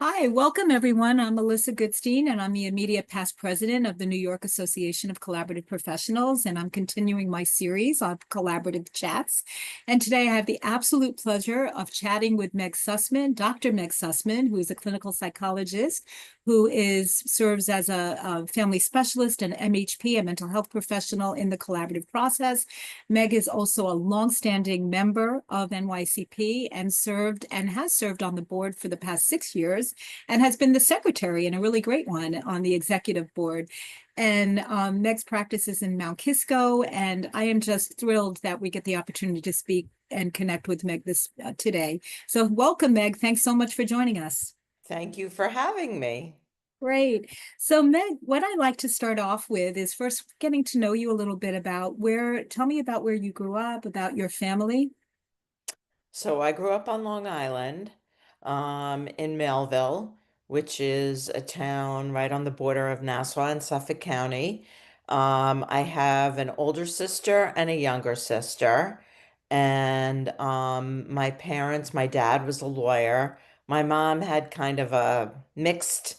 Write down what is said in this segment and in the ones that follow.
Hi, welcome everyone. I'm Melissa Goodstein, and I'm the immediate past president of the New York Association of Collaborative Professionals, and I'm continuing my series on collaborative chats. And today I have the absolute pleasure of chatting with Meg Sussman, Dr. Meg Sussman, who is a clinical psychologist who serves as a family specialist and MHP, a mental health professional in the collaborative process. Meg is also a longstanding member of NYACP and has served on the board for the past 6 years and has been the secretary and a really great one on the executive board. And Meg's practice is in Mount Kisco, and I am just thrilled that we get the opportunity to speak and connect with Meg this today. So welcome, Meg. Thanks so much for joining us. Thank you for having me. Great. So Meg, what I'd like to start off with is first getting to know you a little bit tell me about where you grew up, about your family. So I grew up on Long Island, in Melville, which is a town right on the border of Nassau and Suffolk County. I have an older sister and a younger sister. And my dad was a lawyer. My mom had kind of a mixed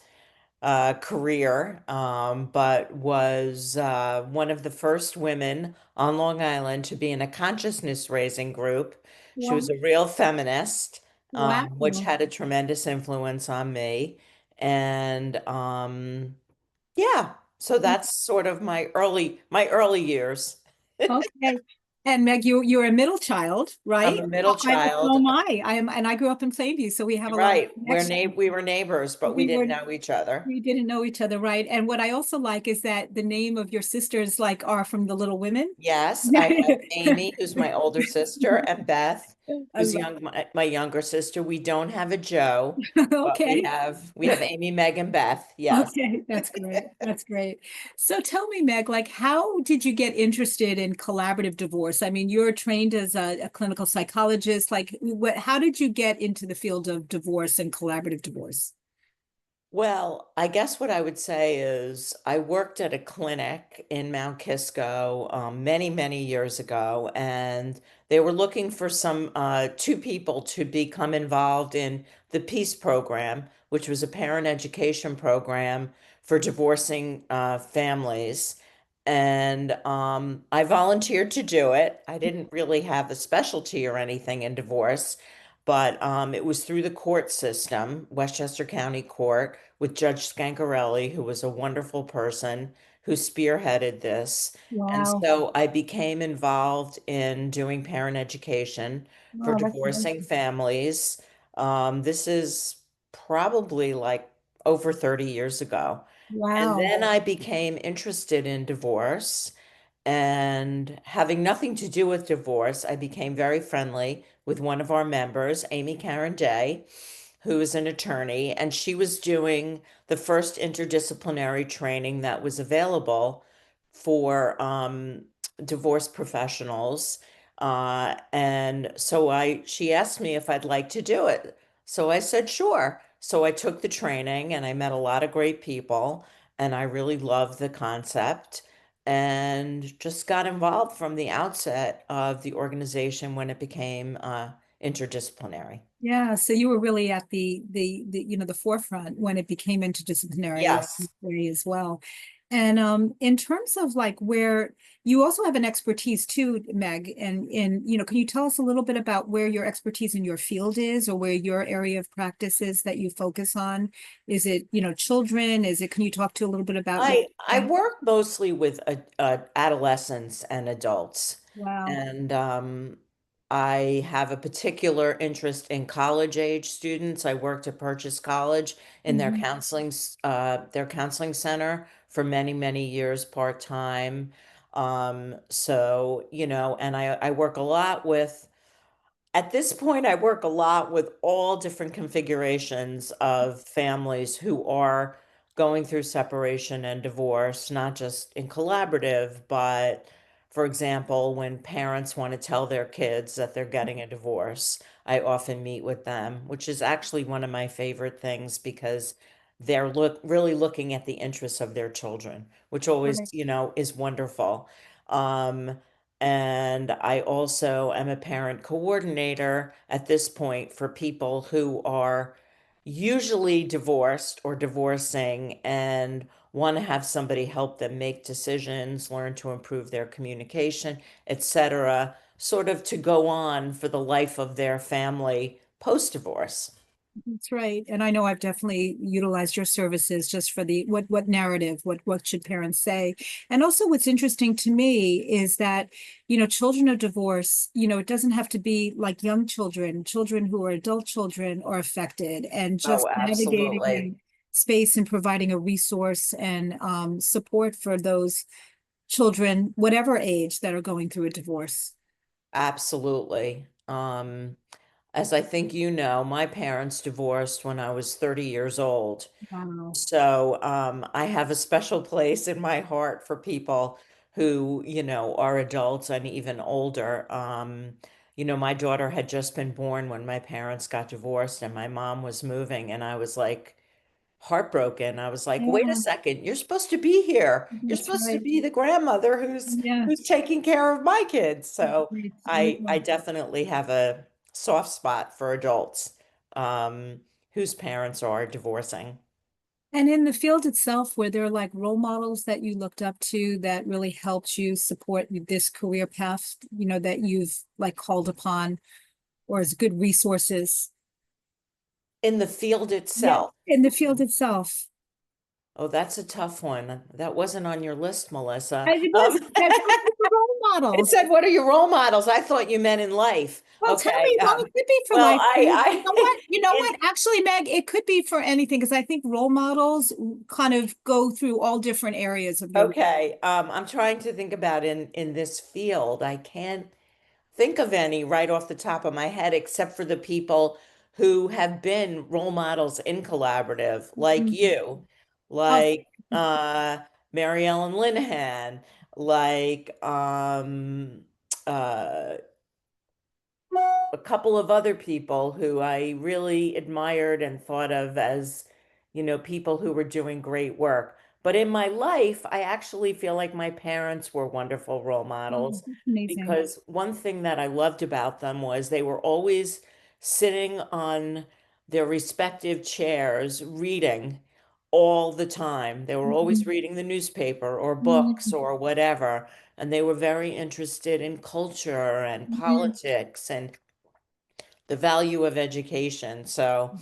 career, but was one of the first women on Long Island to be in a consciousness raising group. She Wow. was a real feminist, Wow. which had a tremendous influence on me. And yeah, so that's sort of my early years. Okay. And Meg, you're a middle child, I'm right? a middle So child. am I. And I grew up in Plainview, so we have a lot of Right. connection. We were neighbors, but we We were didn't know each other. we didn't know each other, right? And what I also like is that the name of your sisters like are from the Little Women. Yes, I have Amy, who's my older sister, and Beth, I who's love, my younger sister. We don't have a Joe, but we okay. have we have Amy, Meg, and Beth. Yes. Okay, that's great. That's great. So tell me, Meg, like how did you get interested in collaborative divorce? I mean, you're trained as a clinical psychologist. How did you get into the field of divorce and collaborative divorce? Well, I guess what I would say is I worked at a clinic in Mount Kisco many, many years ago, and they were looking for some two people to become involved in the PEACE program, which was a parent education program for divorcing families. And I volunteered to do it. I didn't really have a specialty or anything in divorce, but it was through the court system, Westchester County Court, with Judge Scancarelli, who was a wonderful person who spearheaded this. And Wow. so I became involved in doing parent education for Oh, that's divorcing amazing. families. This is probably like over 30 years ago. And Wow. then I became interested in divorce. And having nothing to do with divorce, I became very friendly with one of our members, Amy Karen Day, who is an attorney, and she was doing the first interdisciplinary training that was available for divorce professionals. And so she asked me if I'd like to do it. So I said, sure. So I took the training and I met a lot of great people, and I really loved the concept and just got involved from the outset of the organization when it became interdisciplinary. Yeah, so you were really at the forefront when it became interdisciplinary Yes. as well. And in terms of like where you also have an expertise too, Meg, and can you tell us a little bit about where your expertise in your field is or where your area of practice is that you focus on? Is it, children? Can you talk to a little bit about your I work mostly with adolescents and adults, Wow. and I have a particular interest in college age students. I worked at Purchase College in Mhm. their counseling center for many, many years part time. So, and I work a lot with At this point, I work a lot with all different configurations of families who are going through separation and divorce, not just in collaborative, but for example, when parents want to tell their kids that they're getting a divorce, I often meet with them, which is actually one of my favorite things because they're really looking at the interests of their children, which always, Right. is wonderful. Um, and I also am a parent coordinator at this point for people who are usually divorced or divorcing and want to have somebody help them make decisions, learn to improve their communication, etc., sort of to go on for the life of their family post-divorce. That's right. And I know I've definitely utilized your services just for the what narrative, what should parents say? And also what's interesting to me is that, children of divorce, it doesn't have to be like young children, children who are adult children are affected, and Oh, just navigating absolutely. that space and providing a resource and support for those children, whatever age, that are going through a divorce. Absolutely. As I think you know, my parents divorced when I was 30 years old. Wow. So I have a special place in my heart for people who, are adults and even older. My daughter had just been born when my parents got divorced, and my mom was moving, and I was like heartbroken. I was like, wait a Yeah, second, you're supposed to be here. You're that's supposed to right. be the grandmother who's Yeah. who's taking care of my kids. So Right. I Yeah. definitely have a soft spot for adults um, whose parents are divorcing. And in the field itself, were there like role models that you looked up to that really helped you support this career path, that you've like called upon, or as good resources? In the field Yeah, itself. in the field itself. Oh, that's a tough one. That wasn't on your list, Melissa. And it was that's role It models. said, "What are your role models?" I thought you meant in life. Well, tell me, Okay. well, it could be for Well, life. You know what? You know in what? Actually, Meg, it could be for anything because I think role models kind of go through all different areas of your. okay. I'm trying to think about in this field. I can't think of any right off the top of my head, except for the people who have been role models in collaborative, like Mhm. you, Oh, like Mary Ellen Linehan, like uh, a couple of other people who I really admired and thought of as, people who were doing great work. But in my life, I actually feel like my parents were wonderful role models that's amazing. because one thing that I loved about them was they were always sitting on their respective chairs reading all the time. They were always Mhm. reading the newspaper or books Mhm. or whatever, and they were very interested in culture and Mhm. politics and the value of education. So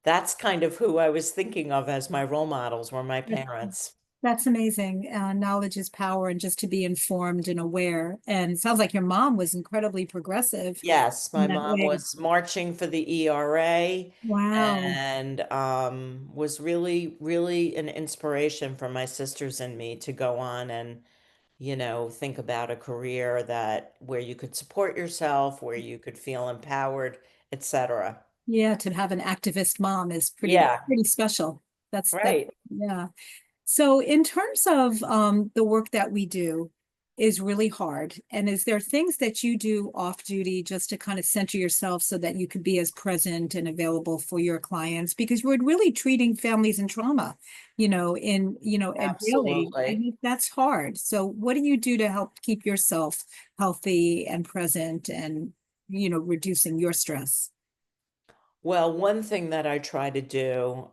that's kind of who I was thinking of as my role models were my That- parents. That's amazing. Knowledge is power, and just to be informed and aware. And it sounds like your mom was incredibly progressive Yes, in my that mom way. was marching for the ERA Wow. and was really, really an inspiration for my sisters and me to go on and, think about a career that where you could support yourself, where you could feel empowered, etc. Yeah, to have an activist mom is Yeah, pretty special. That's right. yeah. So in terms of the work that we do is really hard. And is there things that you do off duty just to kind of center yourself so that you could be as present and available for your clients? Because we're really treating families in trauma, and daily, Absolutely. and that's hard. So what do you do to help keep yourself healthy and present and, reducing your stress? Well, one thing that I try to do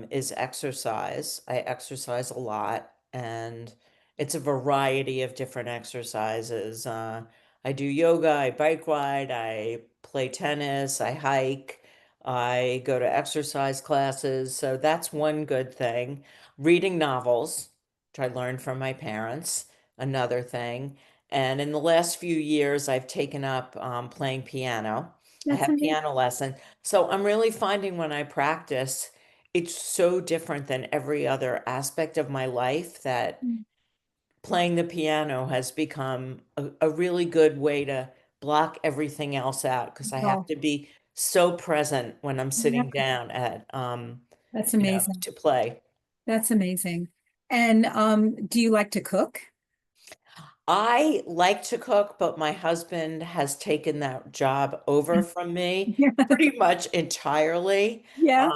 is exercise. I exercise a lot, and it's a variety of different exercises. I do yoga, I bike ride, I play tennis, I hike, I go to exercise classes. So that's one good thing. Reading novels, which I learned from my parents, another thing. And in the last few years, I've taken up playing piano. I That's have amazing. piano lessons. So I'm really finding when I practice, it's so different than every other aspect of my life that playing the piano has become a really good way to block everything else out because I have Oh, to be so present when I'm yeah, sitting down at that's amazing. to play. That's amazing. And do you like to cook? I like to cook, but my husband has taken that job over from me pretty much entirely. Yeah.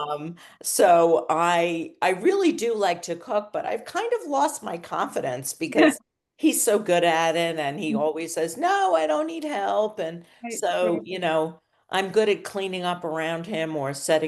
So I really do like to cook, but I've kind of lost my confidence because he's so good at it and he always says, "No, I don't need help." And Right, so, right. I'm good at cleaning up around him or I set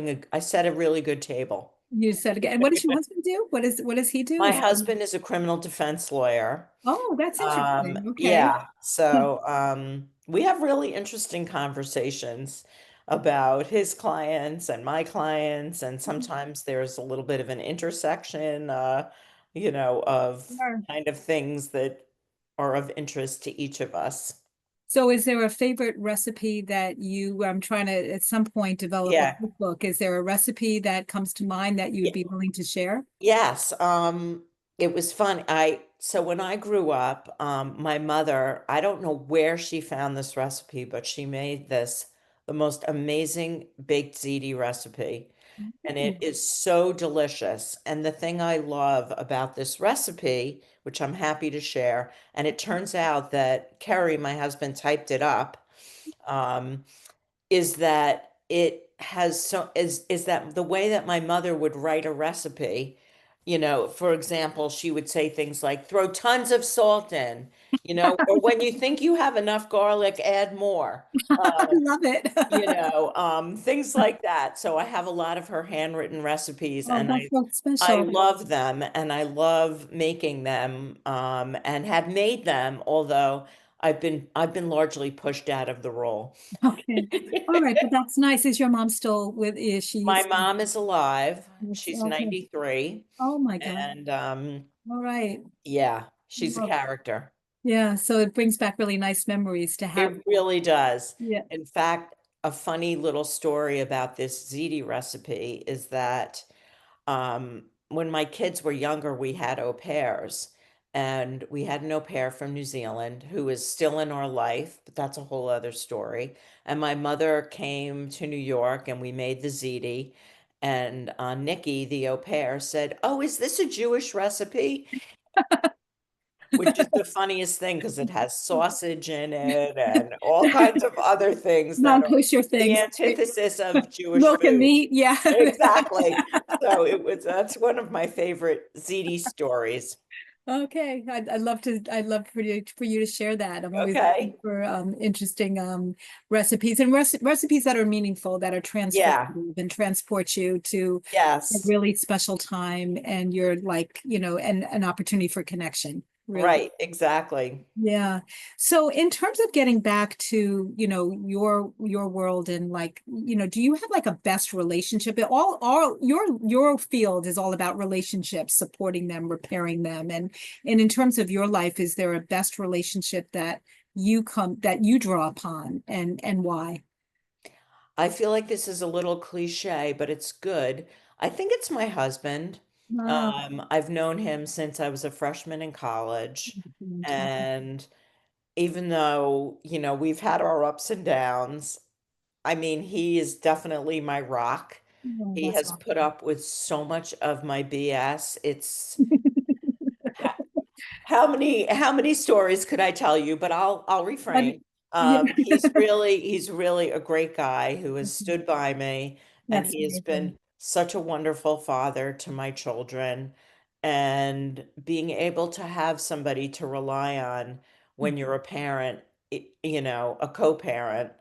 a really good table. You said again. What does your husband do? What does he do? My Is husband is a criminal defense lawyer. Oh, that's interesting. Okay. Yeah, so we have really interesting conversations about his clients and my clients, and sometimes there's a little bit of an intersection, of Sure. kind of things that are of interest to each of us. So is there a favorite recipe that I'm trying to at some point develop a Yeah. cookbook? Is there a recipe that comes to mind that you'd be willing to share? Yes, it was fun. So when I grew up, my mother, I don't know where she found this recipe, but she made the most amazing baked ziti recipe, and it Mm. is so delicious. And the thing I love about this recipe, which I'm happy to share, and it turns out that Kerry, my husband, typed it up. Um, is that it has so is that the way that my mother would write a recipe, for example, she would say things like throw tons of salt in, or when you think you have enough garlic, add more. I Um, love it. things like that. So I have a lot of her handwritten recipes Oh, and that's so I special. love them and I love making them and have made them, although I've been largely pushed out of the role. Okay. All right, but that's nice. Is your mom still is she My still mom is alive. She's okay. 93 Oh my God. and All right. yeah, she's a Well, character. yeah, so it brings back really nice memories to have. It really does. Yeah. In fact, a funny little story about this ziti recipe is that when my kids were younger, we had au pairs, and we had an au pair from New Zealand who is still in our life, but that's a whole other story. And my mother came to New York, and we made the ziti. And Nikki, the au pair, said, "Oh, is this a Jewish recipe?" Which is the funniest thing because it has sausage in it and all kinds of other things that are Non-kosher the things. antithesis of Jewish Milk and food. meat. Yeah. Exactly. So that's one of my favorite ZD stories. Okay. I'd love for you to share that. I'm always looking Okay. for interesting recipes and recipes that are meaningful, that are Yeah. transformative and transport you to a Yes. really special time and you're like, and an opportunity for connection, really. Right. Exactly. Yeah. So in terms of getting back to, your world and like, do you have like a best relationship? All your field is all about relationships, supporting them, repairing them. And in terms of your life, is there a best relationship that you draw upon and why? I feel like this is a little cliche, but it's good. I think it's my husband. Oh, I've known him since I was a freshman in college. fantastic. And even though, we've had our ups and downs, I mean, he is definitely my rock. Oh, He that's has put awesome. up with so much of my BS. It's how many stories could I tell you? But I'll But refrain. yeah, He's really a great guy who has stood by me, and that's he has amazing. been such a wonderful father to my children. And being able to have somebody to rely on when you're a parent, a co-parent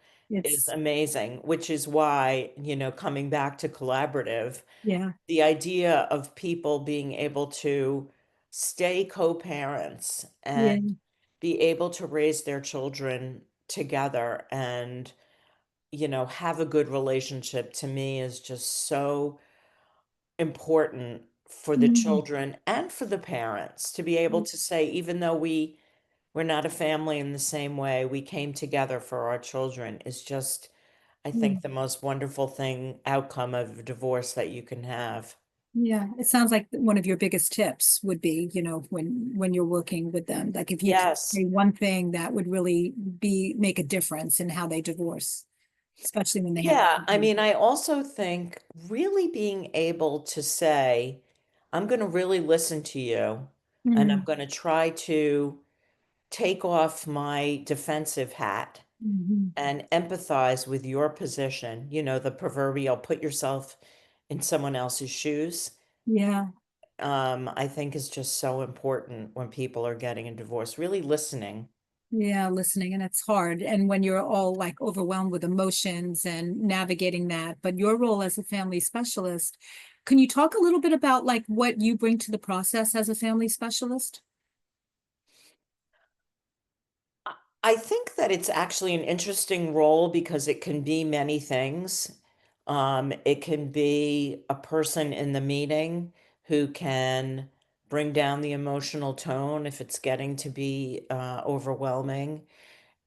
is It's amazing, which is why, coming back to collaborative, yeah, the idea of people being able to stay co-parents yeah, and be able to raise their children together and have a good relationship to me is just so important for the mm, children and for the parents to be able to say, even though we're not a family in the same way, we came together for our children is just, I yeah. think, the most wonderful thing outcome of divorce that you can have. Yeah, it sounds like one of your biggest tips would be, when you're working with them, like if you could Yes. say one thing that would really make a difference in how they divorce, especially when they have Yeah, I children. mean, I also think really being able to say, I'm going to really listen to you and I'm Mm, going to try to take off my defensive hat Mhm. and empathize with your position, the proverbial put yourself in someone else's shoes, Yeah, I think is just so important when people are getting a divorce, really listening. yeah, listening, and it's hard. And when you're all like overwhelmed with emotions and navigating that, but your role as a family specialist, can you talk a little bit about like what you bring to the process as a family specialist? I think that it's actually an interesting role because it can be many things. It can be a person in the meeting who can bring down the emotional tone if it's getting to be overwhelming.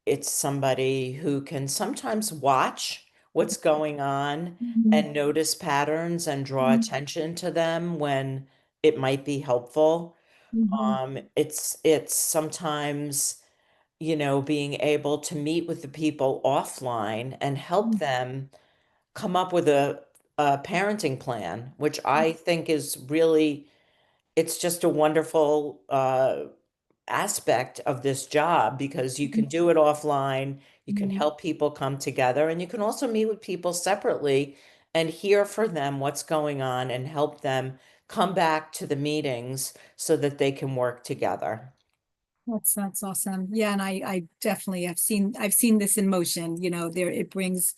It's somebody who can sometimes watch what's going on Mhm. and notice patterns and draw Mhm. attention to them when it might be helpful. Mhm. It's sometimes being able to meet with the people offline and help them come up with a parenting plan, which I think is really, it's just a wonderful aspect of this job because you can do it offline, you can Mhm. help people come together, and you can also meet with people separately and hear for them what's going on and help them come back to the meetings so that they can work together. That's awesome. Yeah, and I definitely I've seen this in motion, there it brings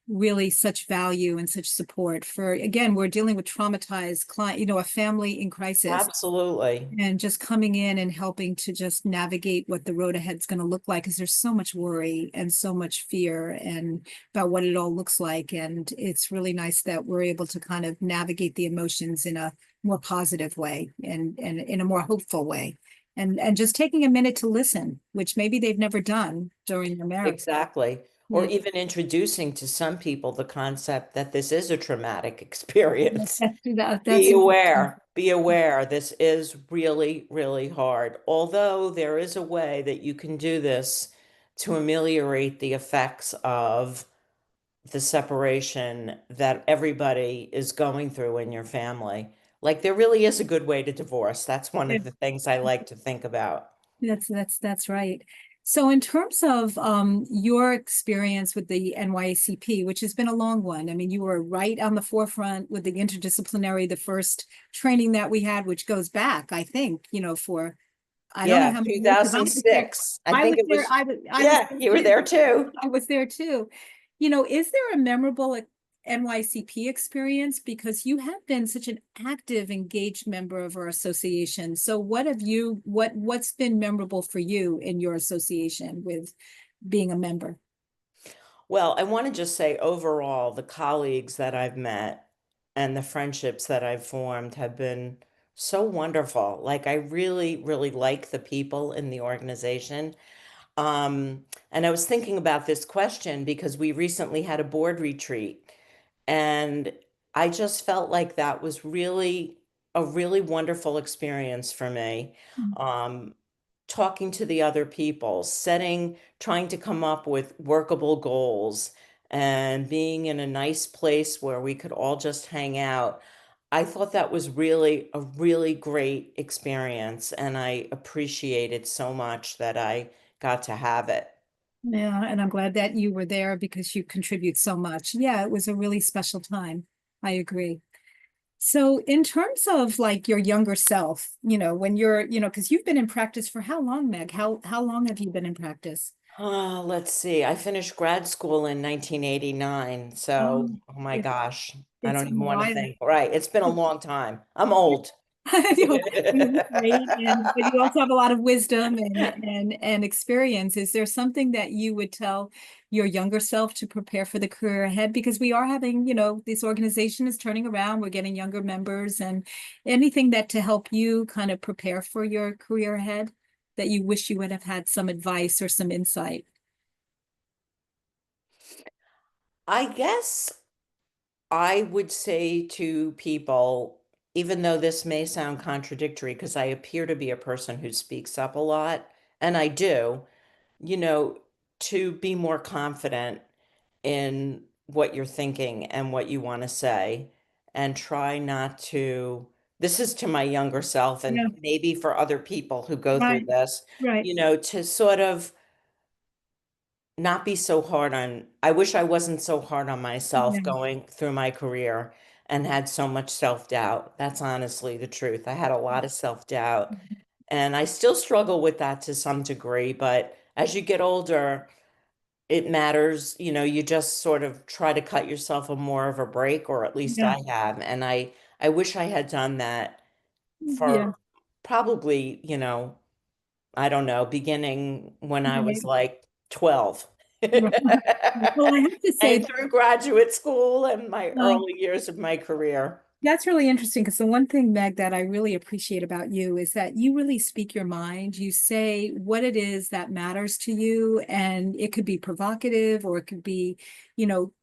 really such value and such support for, again, we're dealing with traumatized client, a family in crisis, Absolutely. and just coming in and helping to just navigate what the road ahead is going to look like, because there's so much worry and so much fear and about what it all looks like. And it's really nice that we're able to kind of navigate the emotions in a more positive way and in a more hopeful way. And just taking a minute to listen, which maybe they've never done during their marriage. Exactly. Or Yeah. even introducing to some people the concept that this is a traumatic experience. That's important. Be aware, this is really, really hard. Although there is a way that you can do this to ameliorate the effects of the separation that everybody is going through in your family. Like there really is a good way to divorce. That's one Yeah. of the things I like to think about. That's right. So in terms of your experience with the NYACP, which has been a long one, I mean, you were right on the forefront with the interdisciplinary, the first training that we had, which goes back, I think, for I don't know Yeah, how many years, because I was there. 2006. I I think was it there. was, I was yeah, you were there too. I was there too. Is there a memorable NYCP experience? Because you have been such an active, engaged member of our association. So what's been memorable for you in your association with being a member? Well, I want to just say overall, the colleagues that I've met and the friendships that I've formed have been so wonderful. Like, I really, really like the people in the organization. And I was thinking about this question because we recently had a board retreat, and I just felt like that was really a really wonderful experience for me. Um, Talking to the other people, trying to come up with workable goals, and being in a nice place where we could all just hang out. I thought that was really a really great experience, and I appreciated so much that I got to have it. Yeah, and I'm glad that you were there because you contribute so much. Yeah, it was a really special time. I agree. So in terms of like your younger self, when you're, because you've been in practice for how long, Meg? How long have you been in practice? Let's see. I finished grad school in 1989. So, Oh, oh my it, gosh, I it's don't even been a want to while. think. Right. It's been a long time. I'm old. You're great, but you also have a lot of wisdom and experience. Is there something that you would tell your younger self to prepare for the career ahead? Because we are having, this organization is turning around. We're getting younger members, and anything that to help you kind of prepare for your career ahead that you wish you would have had some advice or some insight. I guess I would say to people, even though this may sound contradictory, because I appear to be a person who speaks up a lot, and I do, you know, to be more confident in what you're thinking and what you want to say, and try not to this is to my younger self Yeah, and maybe for other people who go through right, this, right. to sort of not be so hard on, I wish I wasn't so hard on myself Yeah. going through my career and had so much self-doubt. That's honestly the truth. I had a lot of self-doubt and I still struggle with that to some degree, but as you get older, it matters, you just sort of try to cut yourself a more of a break, or at least Yeah, I have. And I wish I had done that yeah, for probably, I don't know, beginning when I was right. like 12. Right. Well, I have to say And through graduate school and my uh, early years of my career. that's really interesting because the one thing, Meg, that I really appreciate about you is that you really speak your mind. You say what it is that matters to you, and it could be provocative or it could be,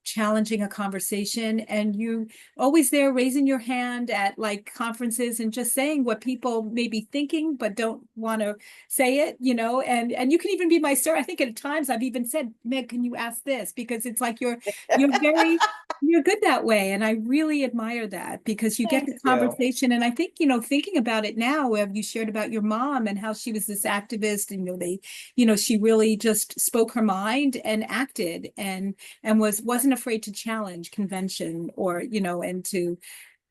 challenging a conversation. And you always there raising your hand at like conferences and just saying what people may be thinking but don't want to say it, and you can even be my sir. I think at times I've even said, Meg, can you ask this? Because it's like you're very you're good that way. And I really admire that because you get Thank the you. conversation. And I think, thinking about it now, have you shared about your mom and how she was this activist and, she really just spoke her mind and acted and wasn't afraid to challenge convention or, and to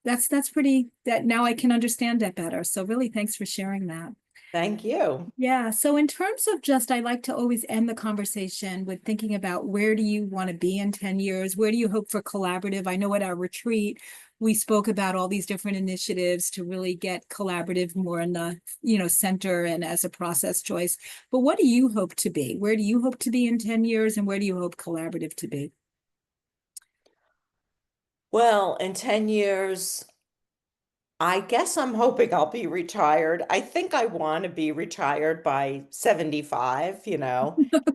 that's pretty that now I can understand that better. So really thanks for sharing that. Thank you. Yeah. So in terms of just, I like to always end the conversation with thinking about where do you want to be in 10 years? Where do you hope for collaborative? I know at our retreat, we spoke about all these different initiatives to really get collaborative more in the, center and as a process choice. But what do you hope to be? Where do you hope to be in 10 years? And where do you hope collaborative to be? Well, in 10 years, I guess I'm hoping I'll be retired. I think I want to be retired by 75,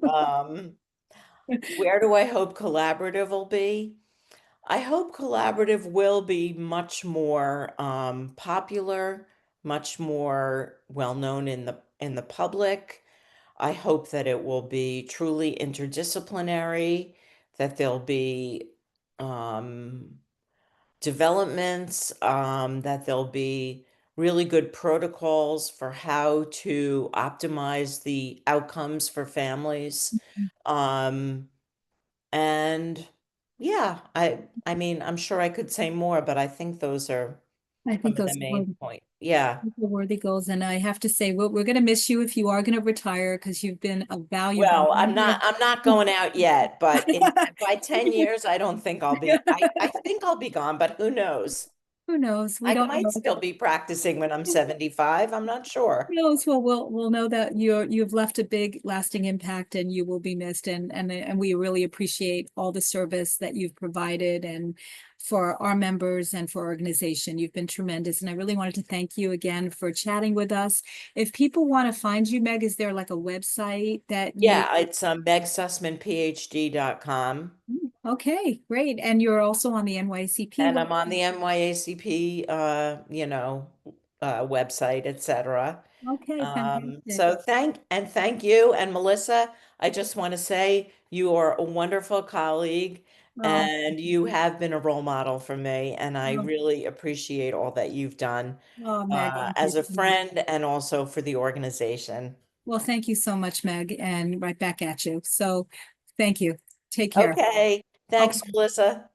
Um, where do I hope collaborative will be? I hope collaborative will be much more popular, much more well known in the public. I hope that it will be truly interdisciplinary, that there'll be um, developments, that there'll be really good protocols for how to optimize the outcomes for families. Um, and yeah, I mean, I'm sure I could say more, but I think those are I some think of the those were main points. Yeah. worthy goals. And I have to say, we're going to miss you if you are going to retire because you've been a valuable Well, I'm member. not I'm not going out yet, but in by 10 years, I don't think I'll be I think I'll be gone, but who knows? Who knows? We I don't might know. still be practicing when I'm 75. I'm not sure. Who knows? Well, we'll know that you've left a big lasting impact and you will be missed. And we really appreciate all the service that you've provided and for our members and for our organization. You've been tremendous. And I really wanted to thank you again for chatting with us. If people want to find you, Meg, is there like a website that you Yeah, it's megsussmanphd.com. Okay, great. And you're also on the NYCP And web. I'm on the NYACP, website, etc. Okay, fantastic. So thank you. And Melissa, I just want to say you are a wonderful colleague Oh, and you have been a role model for me. And I oh, really appreciate all that you've done oh, Meg, thank you as a so much. friend and also for the organization. Well, thank you so much, Meg, and right back at you. So thank you. Take care. Okay. Thanks, Okay. Melissa.